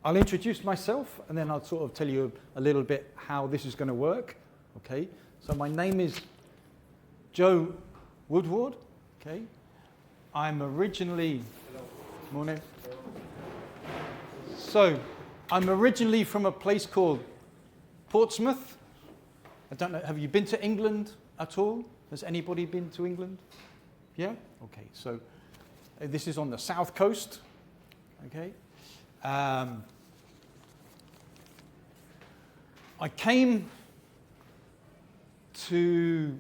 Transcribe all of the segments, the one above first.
I'll introduce myself, and then I'll sort of tell you a little bit how this is going to work. Okay, so my name is Joe Woodward. Okay, I'm originally... Morning. So, I'm originally from a place called Portsmouth. I don't know, have you been to England at all? Has anybody been to England? Yeah? Okay, so this is on the south coast. Okay. I came to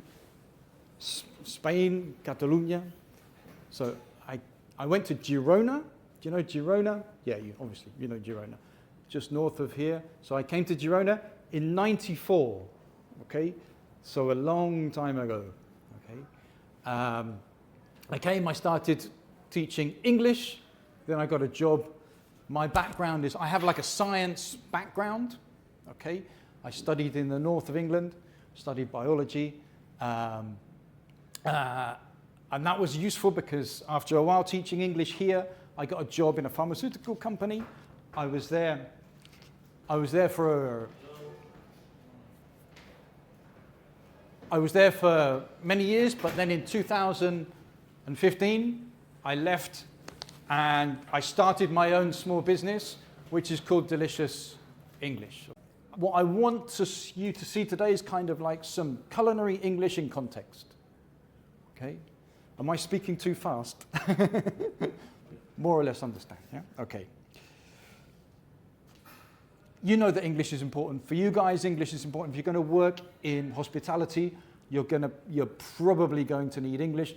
Spain, Catalonia. So I went to Girona. Do you know Girona? Yeah, obviously, you know Girona. Just north of here. So I came to Girona in '94, okay? So a long time ago, okay? I started teaching English, then I got a job. My background is, I have like a science background, okay? I studied in the north of England, studied biology, and that was useful because after a while teaching English here, I got a job in a pharmaceutical company. I was there for many years, but then in 2015, I left and I started my own small business, which is called Delicious English. What I want you to see today is kind of like some culinary English in context. Okay? Am I speaking too fast? More or less understand, yeah? Okay. You know that English is important. For you guys, English is important. If you're going to work in hospitality, you're probably going to need English.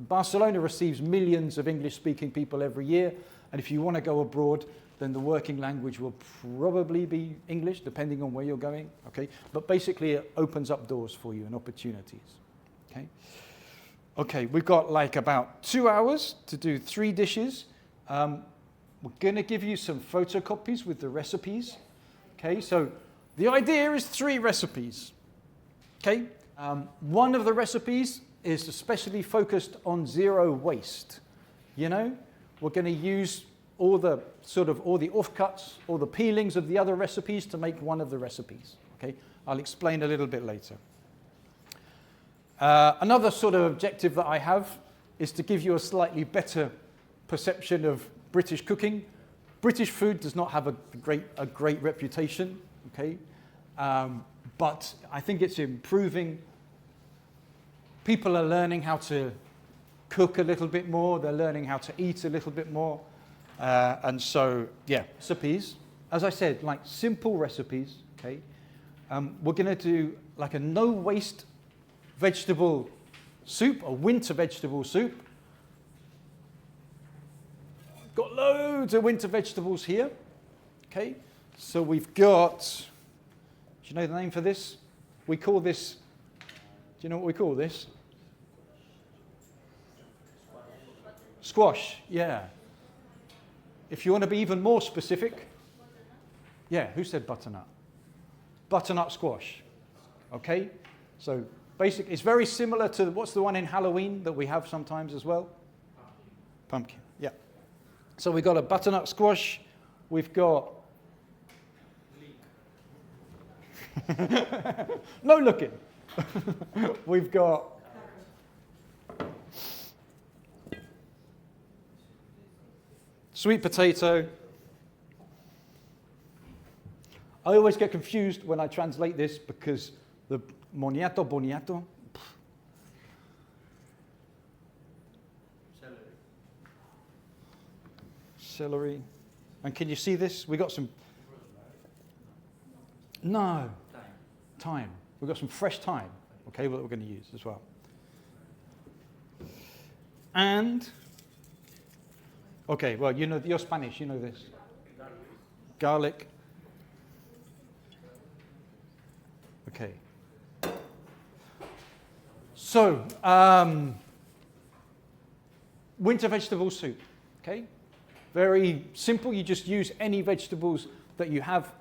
Barcelona receives millions of English-speaking people every year, and if you want to go abroad, then the working language will probably be English, depending on where you're going, okay? But basically, it opens up doors for you and opportunities, okay? Okay, we've got like about 2 hours to do 3 dishes. We're going to give you some photocopies with the recipes. Okay, so the idea is 3 recipes. Okay, one of the recipes is especially focused on zero waste. You know, we're going to use all the offcuts, all the peelings of the other recipes to make one of the recipes. Okay, I'll explain a little bit later. Another sort of objective that I have is to give you a slightly better perception of British cooking. British food does not have a great reputation, okay? But I think it's improving. People are learning how to cook a little bit more. They're learning how to eat a little bit more. And so, yeah, recipes. As I said, like simple recipes, okay? We're going to do like a no-waste vegetable soup, a winter vegetable soup. Got loads of winter vegetables here. Okay, so we've got, do you know the name for this? We call this, do you know what we call this? Squash, yeah. If you want to be even more specific, yeah, who said butternut? Butternut squash, okay? So basically, it's very similar to, what's the one in Halloween that we have sometimes as well? Pumpkin, yeah. So we've got a butternut squash, we've got... no looking. We've got... sweet potato. I always get confused when I translate this because the boniato. Celery. And can you see this? We got some... No. Thyme. We've got some fresh thyme, okay, that we're going to use as well. And, okay, well, you know, you're Spanish, you know this. Garlic. Okay. So, winter vegetable soup, okay? Very simple, you just use any vegetables that you have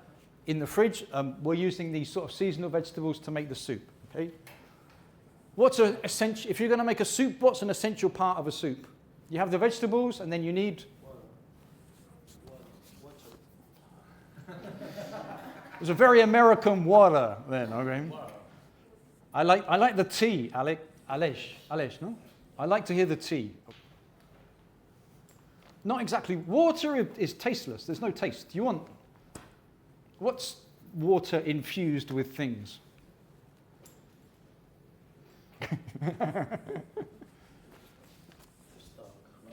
in the fridge. We're using these sort of seasonal vegetables to make the soup, okay? What's an essential, if you're going to make a soup, what's an essential part of a soup? You have the vegetables and then you need was a very American water then, okay? I like the T, Alej, no? I like to hear the T. Not exactly. Water is tasteless. There's no taste. You want... What's water infused with things?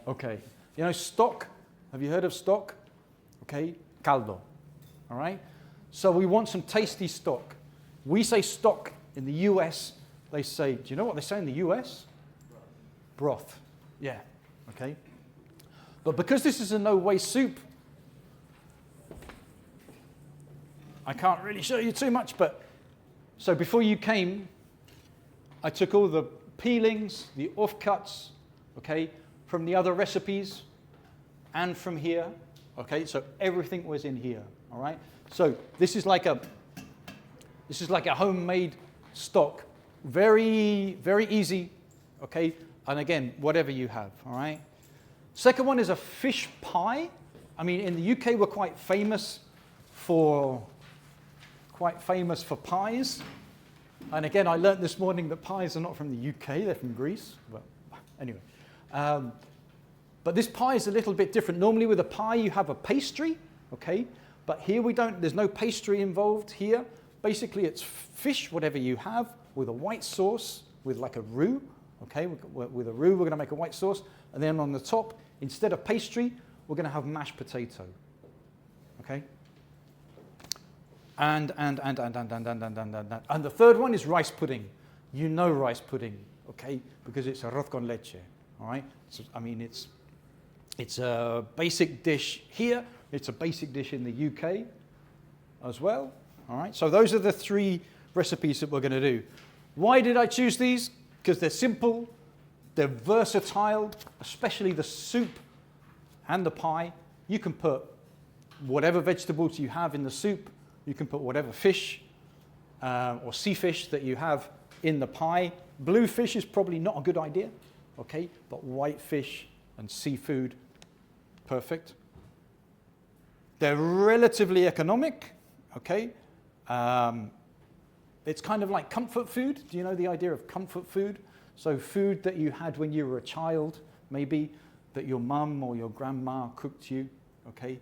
Okay. You know stock? Have you heard of stock? Okay. Caldo. All right? So we want some tasty stock. We say stock in the US. They say, do you know what they say in the US? Broth. Yeah. Okay. But because this is a no-waste soup, I can't really show you too much, but so before you came, I took all the peelings, the offcuts, okay, from the other recipes and from here, okay, so everything was in here, all right? So this is like a homemade stock, very, very easy, okay, and again, whatever you have, all right? Second one is a fish pie. I mean, in the UK, we're quite famous for pies. And again, I learned this morning that pies are not from the UK, they're from Greece. Well, anyway. But this pie is a little bit different. Normally with a pie, you have a pastry, okay? But here we don't, there's no pastry involved here. Basically, it's fish, whatever you have, with a white sauce, with like a roux, okay? With a roux, we're gonna make a white sauce. And then on the top, instead of pastry, we're gonna have mashed potato, okay? And the third one is rice pudding. You know rice pudding, okay? Because it's arroz con leche, all right? So, I mean, it's a basic dish here. It's a basic dish in the UK as well, all right? So those are the three recipes that we're going to do. Why did I choose these? Because they're simple, they're versatile, especially the soup and the pie. You can put whatever vegetables you have in the soup. You can put whatever fish or sea fish that you have in the pie. Blue fish is probably not a good idea, okay? But white fish and seafood, perfect. They're relatively economic, okay? It's kind of like comfort food. Do you know the idea of comfort food? So food that you had when you were a child, maybe, that your mum or your grandma cooked you, okay?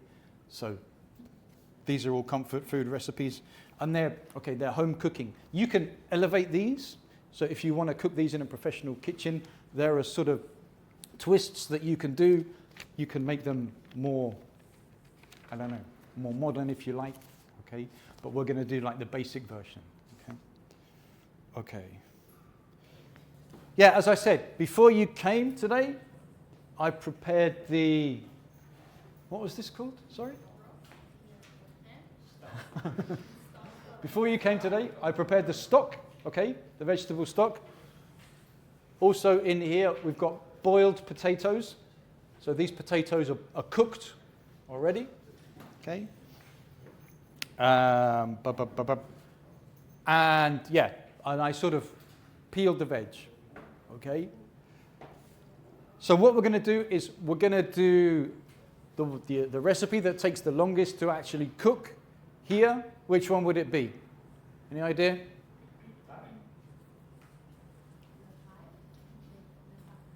So these are all comfort food recipes. And they're home cooking. You can elevate these. So if you want to cook these in a professional kitchen, there are sort of twists that you can do. You can make them more, I don't know, more modern if you like, okay? But we're going to do like the basic version, okay? Okay. Yeah, as I said, before you came today, I prepared the, what was this called? Sorry? Before you came today, I prepared the stock, okay? The vegetable stock. Also in here, we've got boiled potatoes. So these potatoes are cooked already, okay? And yeah, and I sort of peeled the veg, okay? So what we're going to do is we're going to do the recipe that takes the longest to actually cook here. Which one would it be? Any idea?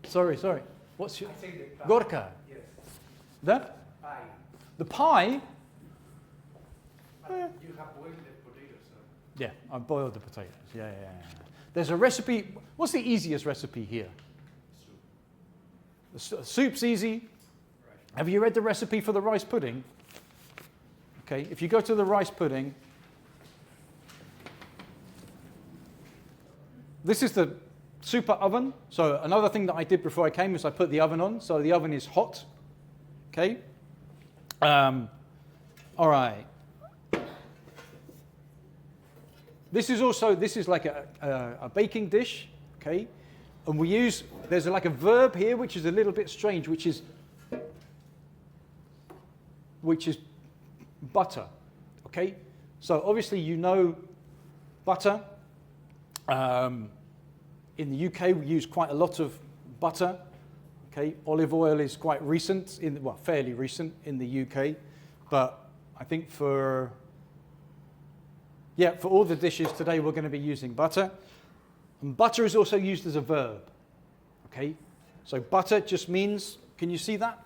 Sorry. What's your... Gorka. Yes. The? Pie. The pie? You have boiled the potatoes, sir. Yeah, I've boiled the potatoes. Yeah. There's a recipe. What's the easiest recipe here? Soup. Soup's easy. Right. Have you read the recipe for the rice pudding? Okay, if you go to the rice pudding, this is the super oven. So another thing that I did before I came is I put the oven on. So the oven is hot. Okay. All right. This is like a baking dish. Okay. And there's like a verb here which is a little bit strange, which is butter. Okay. So obviously you know butter. In the UK, we use quite a lot of butter. Okay, olive oil is quite recent, fairly recent in the UK. But I think for Yeah, for all the dishes today we're going to be using butter. And butter is also used as a verb. Okay? So butter just means, can you see that?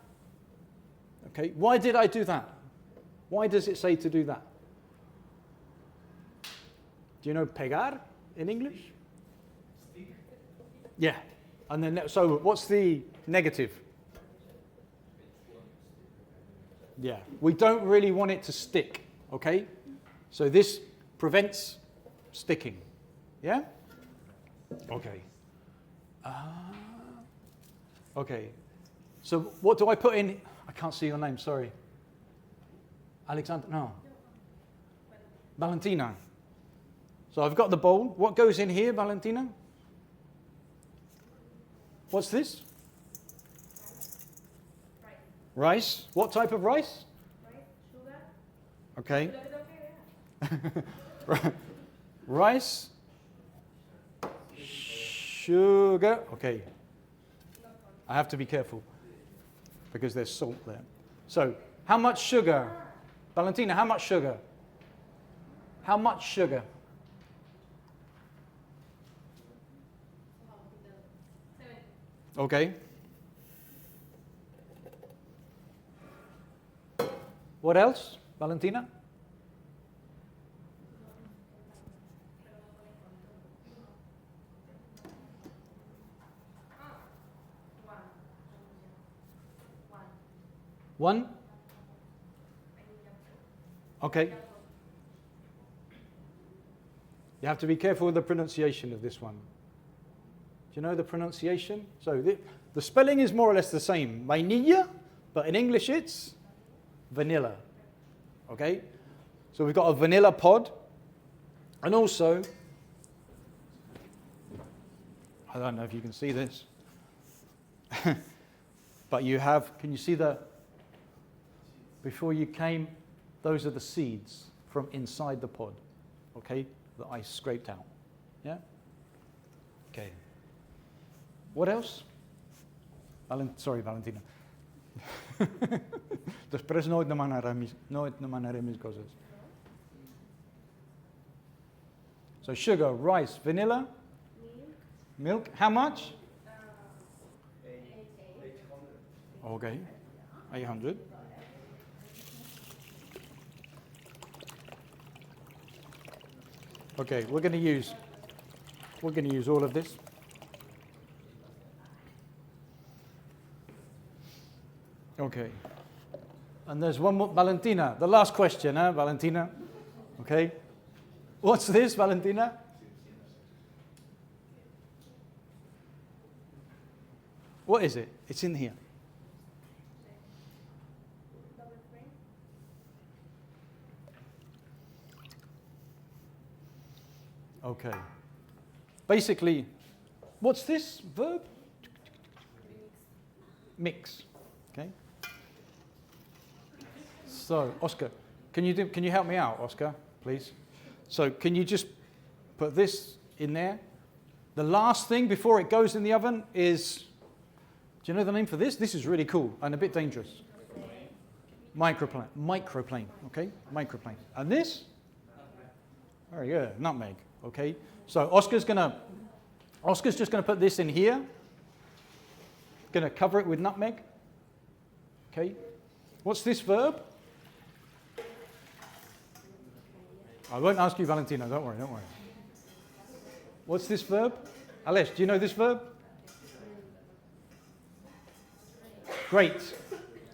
Okay, why did I do that? Why does it say to do that? Do you know pegar in English? Stick. Yeah. And then, so what's the negative? Yeah, we don't really want it to stick, okay? So this prevents sticking, yeah? Okay. Okay. So what do I put in? I can't see your name, sorry. Alexander, no. Valentina. So I've got the bowl. What goes in here, Valentina? What's this? Rice. What type of rice? Okay. Rice. Sugar. Okay. I have to be careful because there's salt there. So, how much sugar? Valentina, how much sugar? How much sugar? Okay. What else, Valentina? One? Okay. You have to be careful with the pronunciation of this one. Do you know the pronunciation? So the spelling is more or less the same. Vainilla, but in English it's vanilla. Okay? So we've got a vanilla pod. And also, I don't know if you can see this, but you have, can you see before you came, those are the seeds from inside the pod, okay, that I scraped out. Yeah? Okay. What else? Sorry, Valentina. Després no et demanaré més coses. So sugar, rice, vanilla, milk. How much? 800. Okay, 800. Okay, we're going to use all of this. Okay. And there's one more, Valentina. The last question, Valentina? Okay. What's this, Valentina? What is it? It's in here. Okay. Basically, what's this verb? Mix. Okay. So, Oscar, can you help me out, Oscar, please? So, can you just put this in there? The last thing before it goes in the oven is, do you know the name for this? This is really cool and a bit dangerous. Microplane. Microplane. Okay, microplane. And this? Very good. Nutmeg. Okay. So Oscar's just gonna put this in here. Gonna cover it with nutmeg. Okay. What's this verb? I won't ask you, Valentina. Don't worry. What's this verb? Alesh, do you know this verb? Great.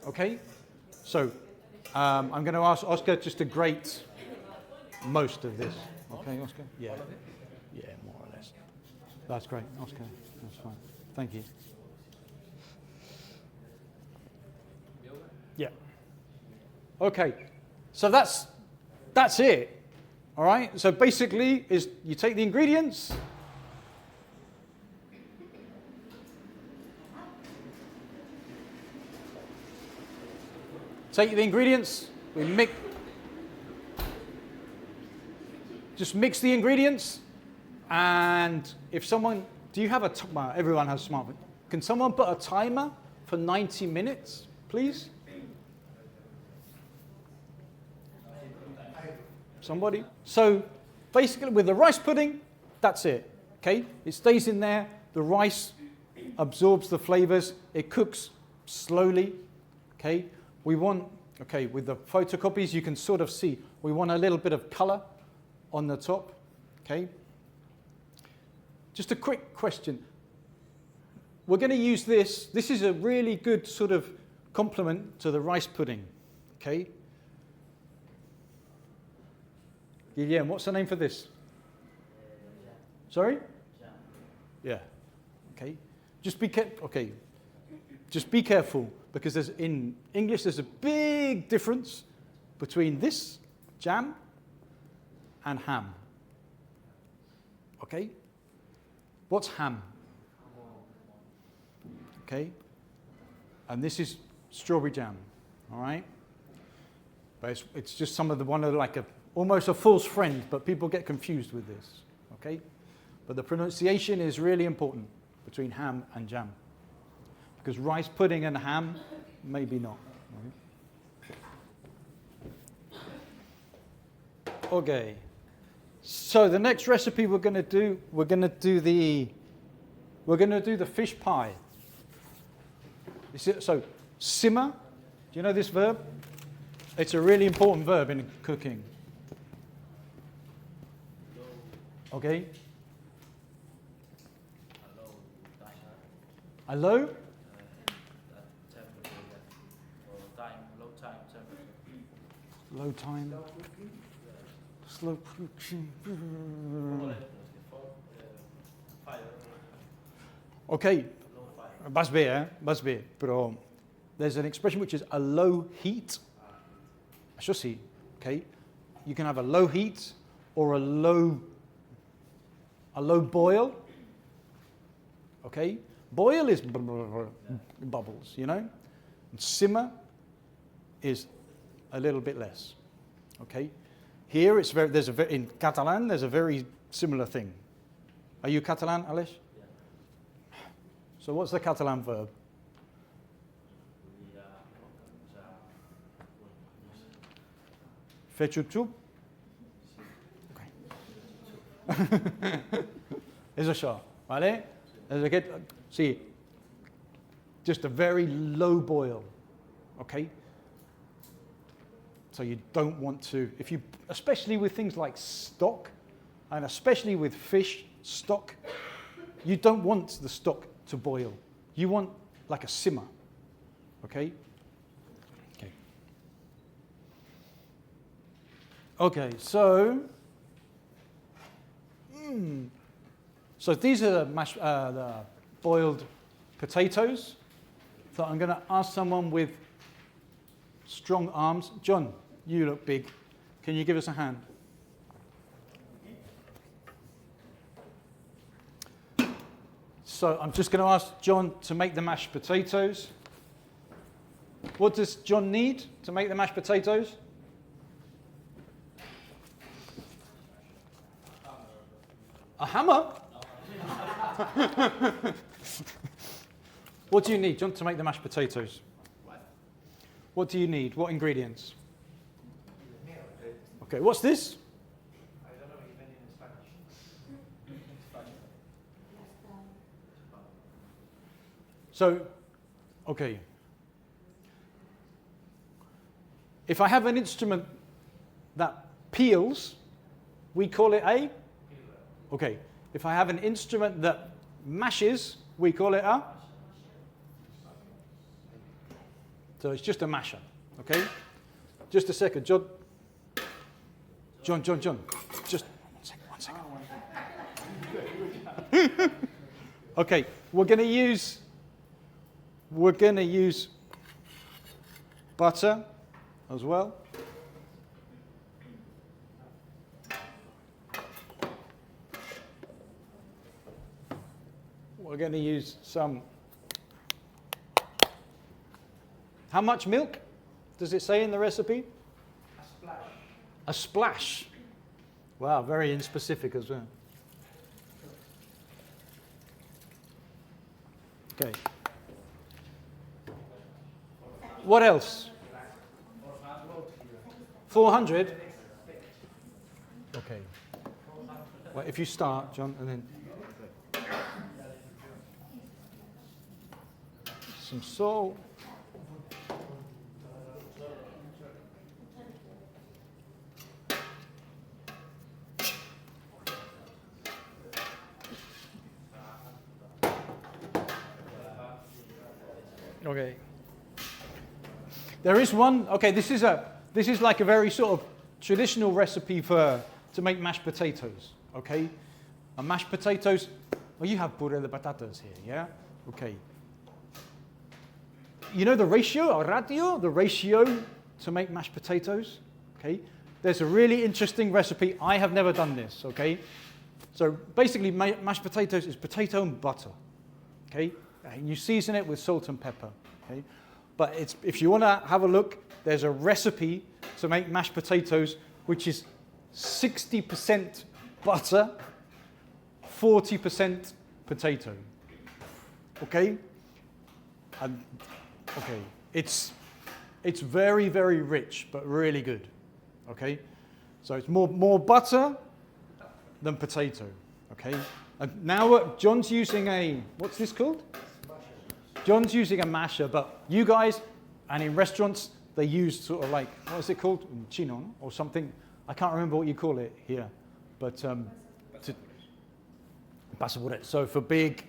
Okay. So I'm going to ask Oscar just to grate most of this. Okay, Oscar? Yeah. Yeah, more or less. That's great, Oscar. That's fine. Thank you. Yeah. Okay. So that's it. All right. So basically, is you take the ingredients. Take the ingredients. We just mix the ingredients. And if someone, do you have well, everyone has a smartphone. Can someone put a timer for 90 minutes, please? Somebody? So basically with the rice pudding, that's it. Okay, it stays in there. The rice absorbs the flavors. It cooks slowly. Okay, we want. Okay, with the photocopies, you can sort of see we want a little bit of color on the top. Okay. Just a quick question. We're going to use this. This is a really good sort of complement to the rice pudding. Okay. Guillaume, what's the name for this? Sorry? Yeah. Okay. Just be careful. Okay. Just be careful because in English there's a big difference between this jam and ham. Okay? What's ham? Okay? And this is strawberry jam. All right? But it's just one of like almost a false friend, but people get confused with this. Okay? But the pronunciation is really important between ham and jam. Because rice pudding and ham, maybe not. Right? Okay. So the next recipe we're going to do the fish pie. So simmer, do you know this verb? It's a really important verb in cooking. Okay. A low? Low time. Slow cooking. Okay. Vas bé, eh? Vas bé. Però there's an expression which is a low heat. Això sí, okay? You can have a low heat or a low boil. Okay? Boil is bubbles, you know? And simmer is a little bit less. Okay? Here in Catalan there's a very similar thing. Are you Catalan, Aleix? Yeah. So what's the Catalan verb? Fer xup-xup? Okay. És això, vale? See, just a very low boil, okay? So you don't want to, especially with things like stock, and especially with fish stock, you don't want the stock to boil. You want like a simmer, okay? Okay. Okay, so these are the boiled potatoes. So I'm going to ask someone with strong arms. John, you look big. Can you give us a hand? So I'm just going to ask John to make the mashed potatoes. What does John need to make the mashed potatoes? A hammer? What do you need, John, to make the mashed potatoes? What do you need? What ingredients? Okay, what's this? I don't know even in Spanish. So, okay. If I have an instrument that peels, we call it a? Okay. If I have an instrument that mashes, we call it a? So it's just a masher, okay? Just a second, John. John. Just one second. Okay, we're going to use butter as well. We're going to use some. How much milk does it say in the recipe? A splash. A splash. Wow, very inspecific as well. Okay. What else? 400? Okay. Well, if you start, John, and then some salt. Okay. There is one. Okay, this is like a very sort of traditional recipe to make mashed potatoes. Okay, and mashed potatoes. Oh, you have puré de patatas here, yeah? Okay. You know the ratio to make mashed potatoes. Okay. There's a really interesting recipe. I have never done this. Okay. So basically, mashed potatoes is potato and butter. Okay. And you season it with salt and pepper. Okay. But if you want to have a look, there's a recipe to make mashed potatoes, which is 60% butter, 40% potato. Okay? And, okay. It's very, very rich, but really good. Okay? So it's more butter than potato. Okay? And now John's using what's this called? John's using a masher, but you guys, and in restaurants, they use sort of like, what is it called? Chinon or something. I can't remember what you call it here. But pasaporte. So for big,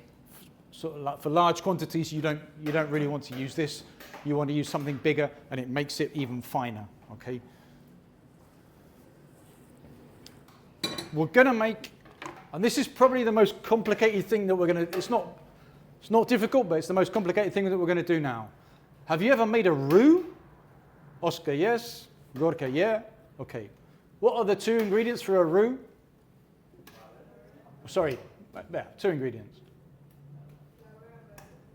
sort of like for large quantities, you don't really want to use this. You want to use something bigger, and it makes it even finer. Okay. We're going to make, and this is probably the most complicated thing that we're going to, it's not difficult, but it's the most complicated thing that we're going to do now. Have you ever made a roux? Oscar, yes. Gorka, yeah. Okay. What are the 2 ingredients for a roux? Sorry, there, 2 ingredients.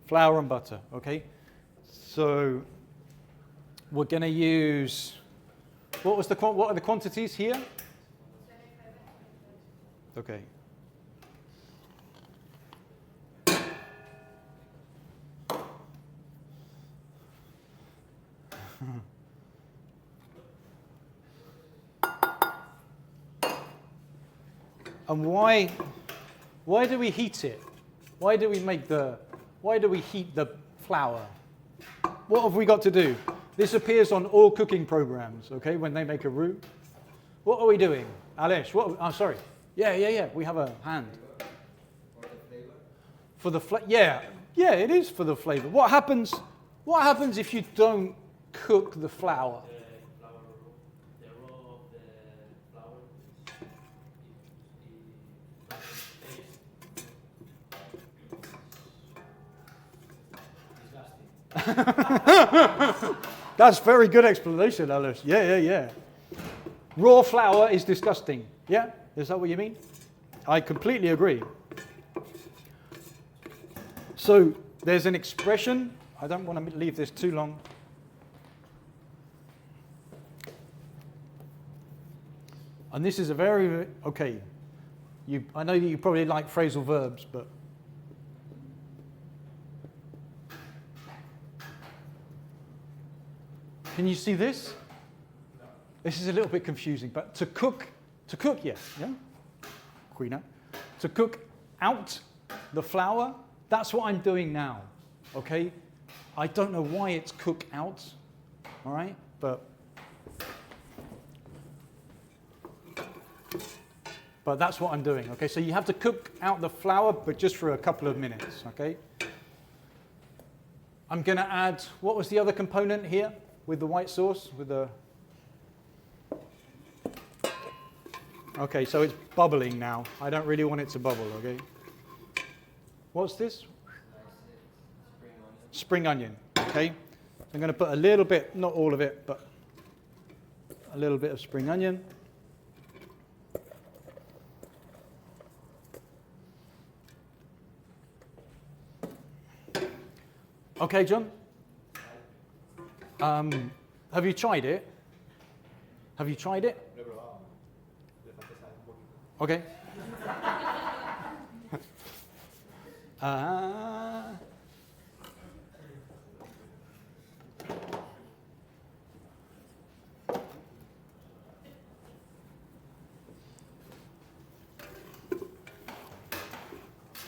Flour and butter, okay. So we're going to use, what are the quantities here? Okay. And why do we heat it? Why do we heat the flour? What have we got to do? This appears on all cooking programs, okay, when they make a roux. What are we doing? Alesh, sorry. Yeah, we have a hand. For the flavor? Yeah, it is for the flavor. What happens if you don't cook the flour? That's very good explanation, Alice. Yeah. Raw flour is disgusting. Yeah? Is that what you mean? I completely agree. So there's an expression. I don't want to leave this too long. And this is a very, okay. I know that you probably like phrasal verbs, but can you see this? No. This is a little bit confusing, but to cook, yes, yeah? Quina. To cook out the flour, that's what I'm doing now, okay? I don't know why it's cook out, all right? But that's what I'm doing, okay? So you have to cook out the flour, but just for a couple of minutes, okay? I'm going to add, what was the other component here? With the white sauce, Okay, so it's bubbling now. I don't really want it to bubble, okay? What's this? Spring onion, okay? I'm going to put a little bit, not all of it, but a little bit of spring onion. Okay, John? Have you tried it? Okay.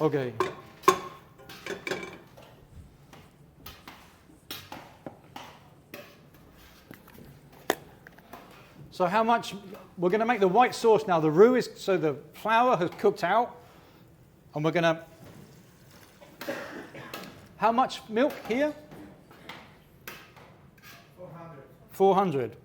Okay. So how much, we're going to make the white sauce now. The roux is, so the flour has cooked out. And we're going to, how much milk here? 400. 400.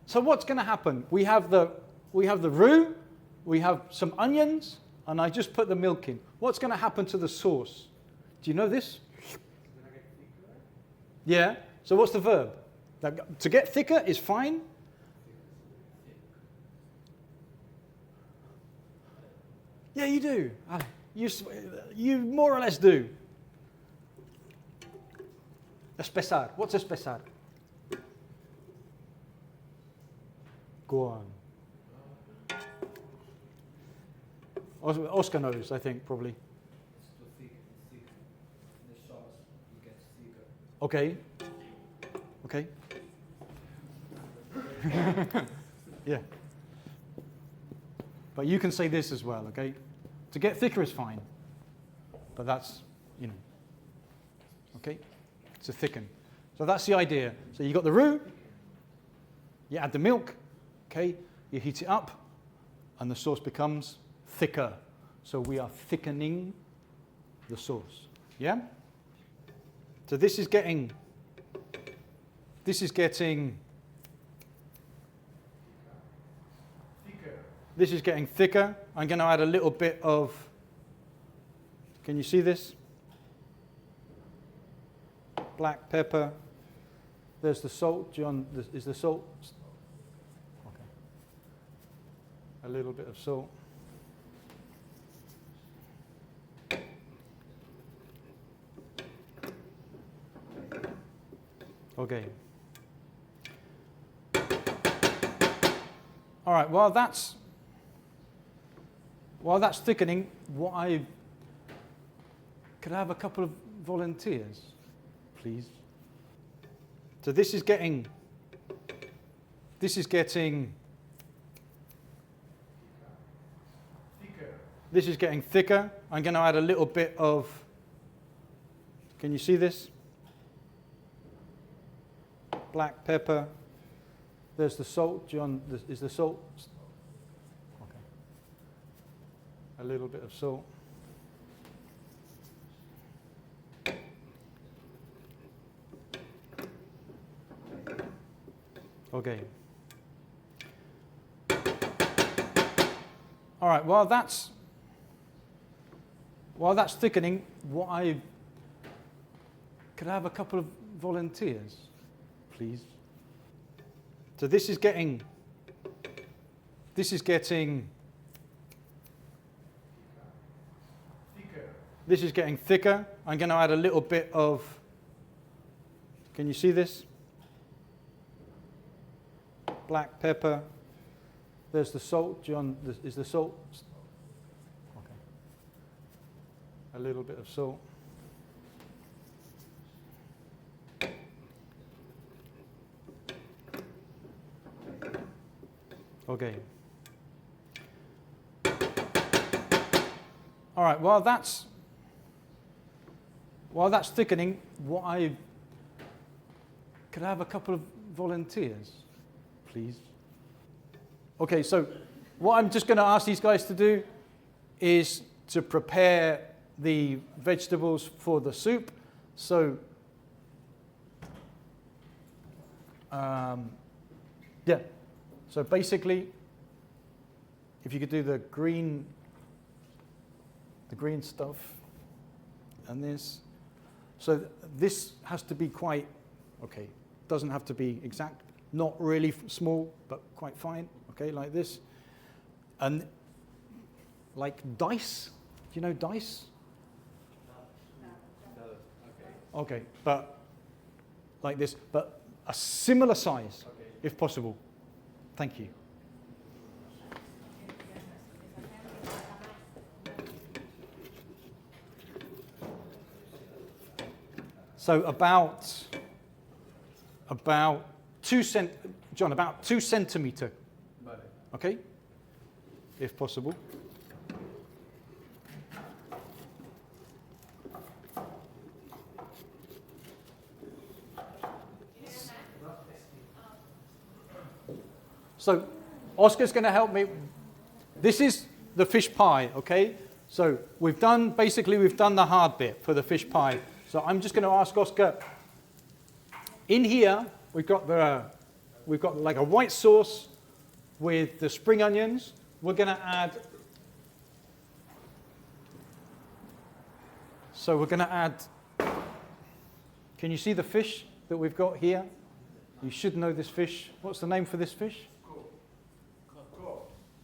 So what's going to happen? We have the roux, we have some onions, and I just put the milk in. What's going to happen to the sauce? Do you know this? Yeah. So what's the verb? To get thicker is fine. Yeah, you do. You more or less do. Espesar. What's espesar? Go on. Oscar knows, I think, probably. It's too thick. It's thick. The sauce it gets thicker. Okay. Okay. Yeah. But you can say this as well, okay? To get thicker is fine. But that's, you know. Okay? To thicken. So that's the idea. So you got the roux. You add the milk. Okay? You heat it up. And the sauce becomes thicker. So we are thickening the sauce. Yeah? So this is getting Thicker. this is getting thicker. I'm going to add a little bit of, can you see this? Black pepper. There's the salt. John, is the salt? Okay. A little bit of salt. Okay. All right, while that's thickening, could I have a couple of volunteers, please? So this is getting Thicker. this is getting thicker. I'm going to add a little bit of, can you see this? Black pepper. There's the salt. John, is the salt? Okay. A little bit of salt. Okay. All right, while that's thickening, could I have a couple of volunteers, please? So this is getting Thicker. this is getting thicker. I'm going to add a little bit of, can you see this? Black pepper. There's the salt. John, is the salt? Okay. A little bit of salt. Okay. All right, while that's thickening, could I have a couple of volunteers, please? Okay, so what I'm just going to ask these guys to do is to prepare the vegetables for the soup. So, yeah. So basically, if you could do the green stuff and this. So this has to be quite, okay, doesn't have to be exact, not really small, but quite fine, okay, like this. And like dice, do you know dice? No. Okay. Okay, but like this, but a similar size, Okay. if possible. Thank you. So about about John, about 2 centimeter, Vale. okay? If possible. So Oscar's going to help me. This is the fish pie, okay? So we've done the hard bit for the fish pie. So I'm just going to ask Oscar. In here, we've got like a white sauce with the spring onions. We're going to add. So we're going to add. Can you see the fish that we've got here? You should know this fish. What's the name for this fish?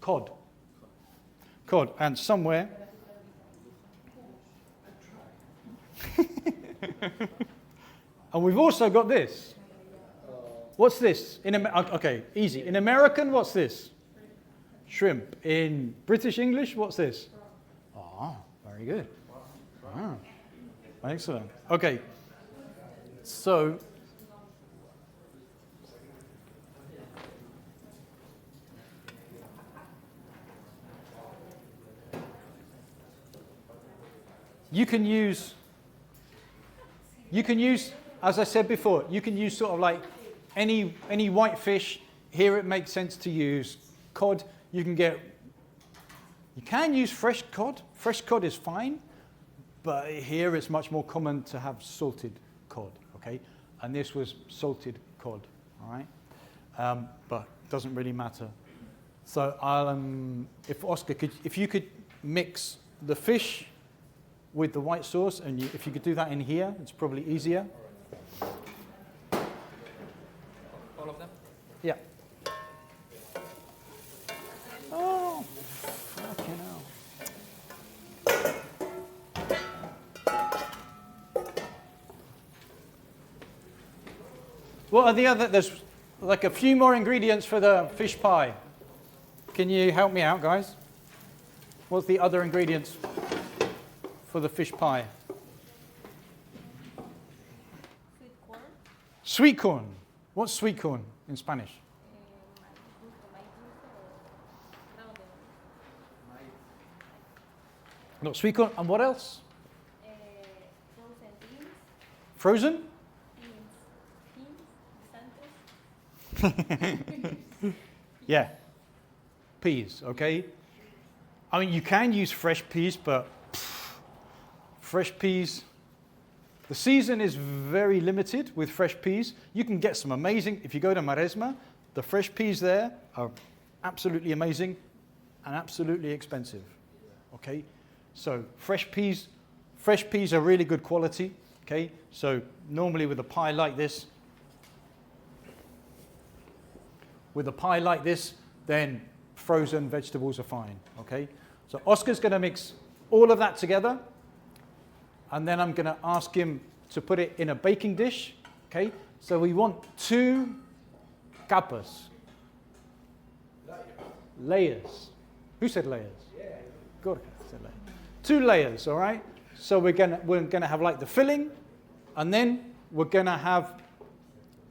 Cod. Cod. And somewhere. And we've also got this. What's this? Okay, easy. In American, what's this? Shrimp. In British English, what's this? Ah, very good. Ah, excellent. Okay. So. You can use, as I said before, you can use sort of like any white fish. Here it makes sense to use cod. You can use fresh cod. Fresh cod is fine, but here it's much more common to have salted cod, okay? And this was salted cod, all right? But it doesn't really matter. So if Oscar, if you could mix the fish with the white sauce, and if you could do that in here, it's probably easier. All of them? Yeah. Oh, fucking hell. What are the other? There's like a few more ingredients for the fish pie. Can you help me out, guys? What's the other ingredients for the fish pie? Sweet corn. Sweet corn. What's sweet corn in Spanish? Not sweet corn. And what else? Frozen beans. Frozen? Yeah. Peas, okay? I mean, you can use fresh peas, but fresh peas, the season is very limited with fresh peas. You can get some amazing, if you go to Maresma, the fresh peas there are absolutely amazing and absolutely expensive, okay? So fresh peas are really good quality, okay? So normally with a pie like this, then frozen vegetables are fine, okay? So Oscar's going to mix all of that together, and then I'm going to ask him to put it in a baking dish, okay? So we want 2 capas. Layers. Who said layers? Yeah. Gorka said layers. 2 layers, all right? So we're gonna have like the filling, and then we're gonna have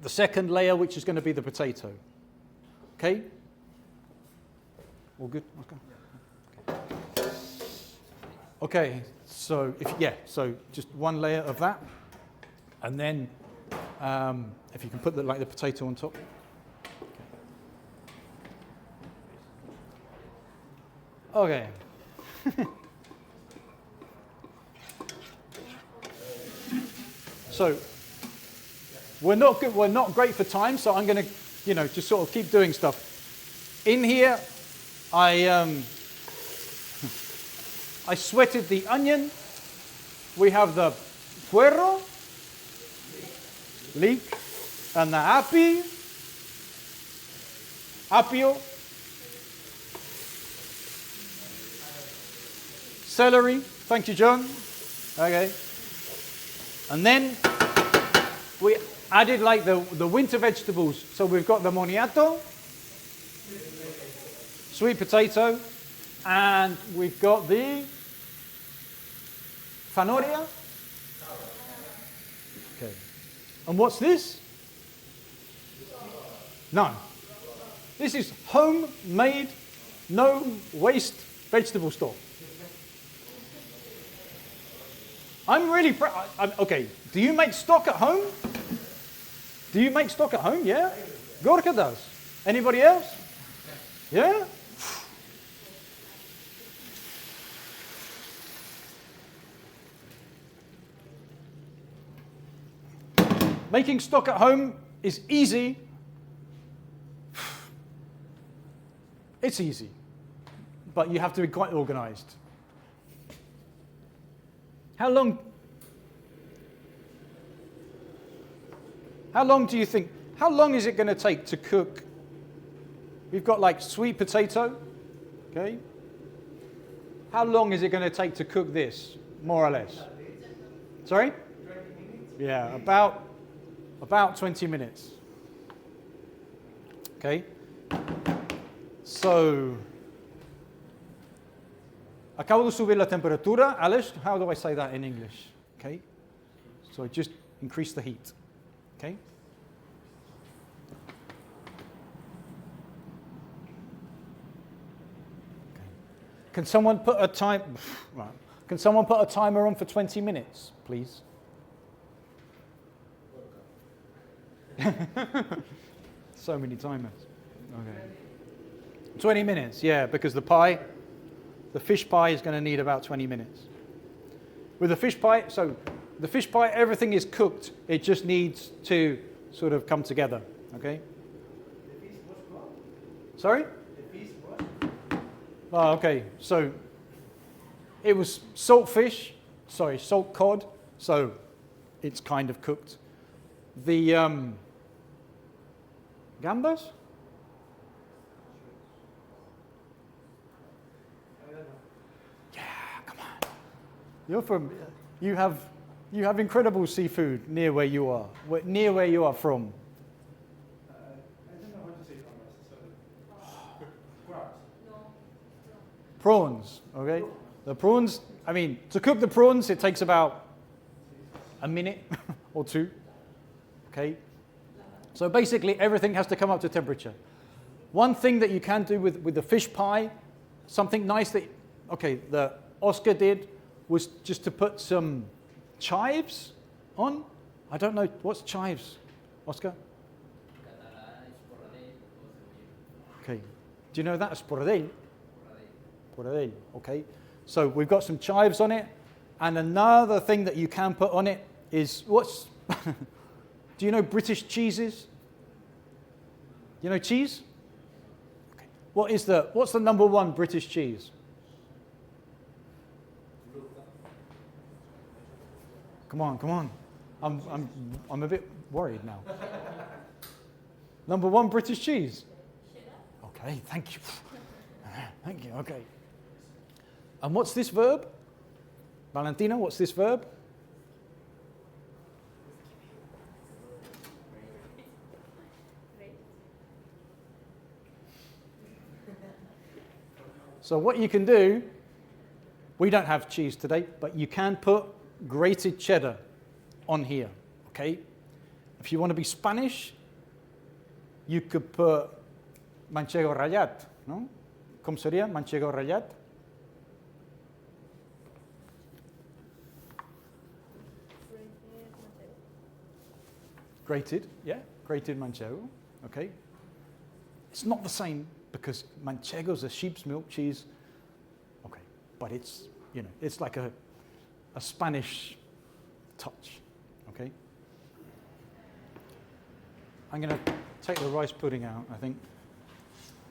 the second layer, which is going to be the potato. Okay? All good? Okay. Okay, so so just 1 layer of that, and then if you can put the potato on top. Okay. So we're not great for time, so I'm going to, just sort of keep doing stuff. In here, I sweated the onion. We have the puerro, leek, and the apio, celery. Thank you, John. Okay. And then we added like the winter vegetables. So we've got the moniato, sweet potato, and we've got the fanoria. Okay. And what's this? None. This is homemade, no waste vegetable stock. I'm really proud. Okay, do you make stock at home? Do you make stock at home? Yeah? Gorka does. Anybody else? Yeah? Making stock at home is easy. It's easy, but you have to be quite organized. How long do you think, how long is it going to take to cook? We've got like sweet potato, okay? How long is it going to take to cook this, more or less? Sorry? 20 minutes? Yeah, about 20 minutes. Okay? So, acabo de subir la temperatura. Alice, how do I say that in English? Okay? So just increase the heat. Okay? Can someone put a time? Right. Can someone put a timer on for 20 minutes, please? So many timers. Okay. 20 minutes, yeah, because the fish pie is going to need about 20 minutes. With the fish pie, so the fish pie, everything is cooked. It just needs to sort of come together, okay? The fish was what? Sorry? The fish was? Oh, okay. So it was salt cod, so it's kind of cooked. The gambas? I don't know. Yeah, come on. You have incredible seafood near where you are. Near where you are from. I don't know what to say from us, sorry. Crabs. Prawns, okay? The prawns, I mean, to cook the prawns, it takes about a minute or two, okay? So basically, everything has to come up to temperature. One thing that you can do with the fish pie, something nice that Oscar did, was just to put some chives on. I don't know, what's chives, Oscar? Okay, do you know that? Esporadell? Esporadell, okay. So we've got some chives on it, and another thing that you can put on it is, do you know British cheeses? You know cheese? Okay. What's the number one British cheese? Come on. I'm a bit worried now. Number one British cheese? Okay, thank you. Thank you, okay. And what's this verb? Valentina, what's this verb? So what you can do, we don't have cheese today, but you can put grated cheddar on here, okay? If you want to be Spanish, you could put manchego rallat, no? ¿Cómo sería manchego rallat? Grated, yeah, grated manchego, okay. It's not the same because manchego's a sheep's milk cheese, okay, but it's, you know, it's like a Spanish touch, okay. I'm going to take the rice pudding out, I think.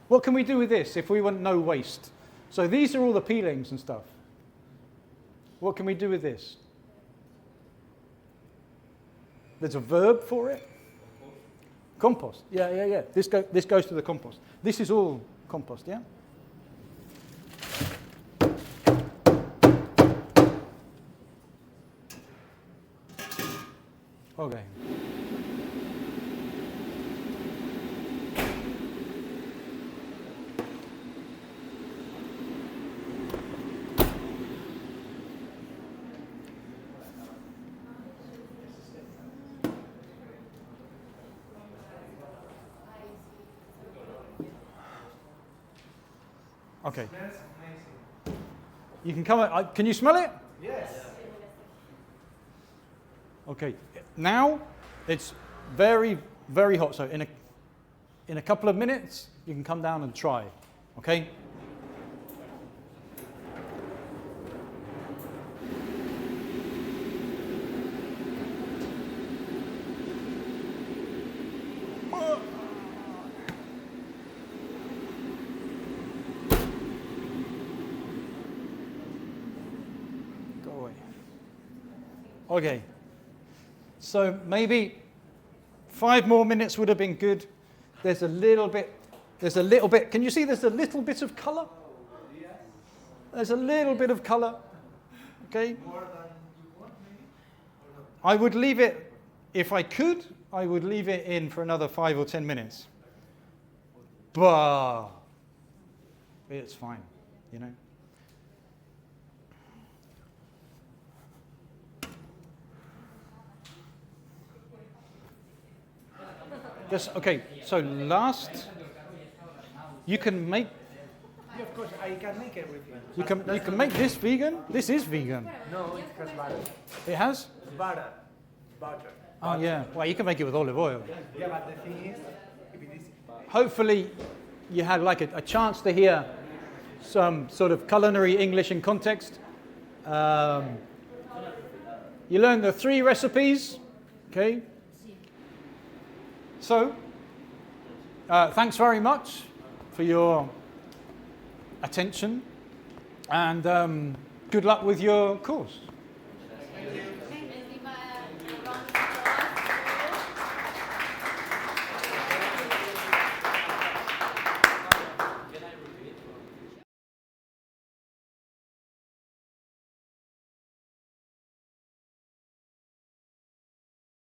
What can we do with this if we want no waste? So these are all the peelings and stuff. What can we do with this? There's a verb for it. Compost. Yeah. This goes to the compost. This is all compost, yeah? Okay. Okay. Smells amazing. You can come. Can you smell it? Yes. Okay. Now it's very, very hot. So in a couple of minutes, you can come down and try. Okay. Go away. Okay. So maybe 5 more minutes would have been good. There's a little bit, can you see there's a little bit of color? There's a little bit of color, okay? More than you want, maybe? Or not? I would leave it, if I could, I would leave it in for another 5 or 10 minutes. But it's fine, you know? Just, okay, so last, you can make, Yeah, of course, I can make everything. you can make this vegan. This is vegan. No, it has butter. It has? Butter. Butter. Oh yeah, well you can make it with olive oil. Yeah, but the thing is, if it is Hopefully you had like a chance to hear some sort of culinary English in context. You learned the 3 recipes, okay? So, thanks very much for your attention and good luck with your course.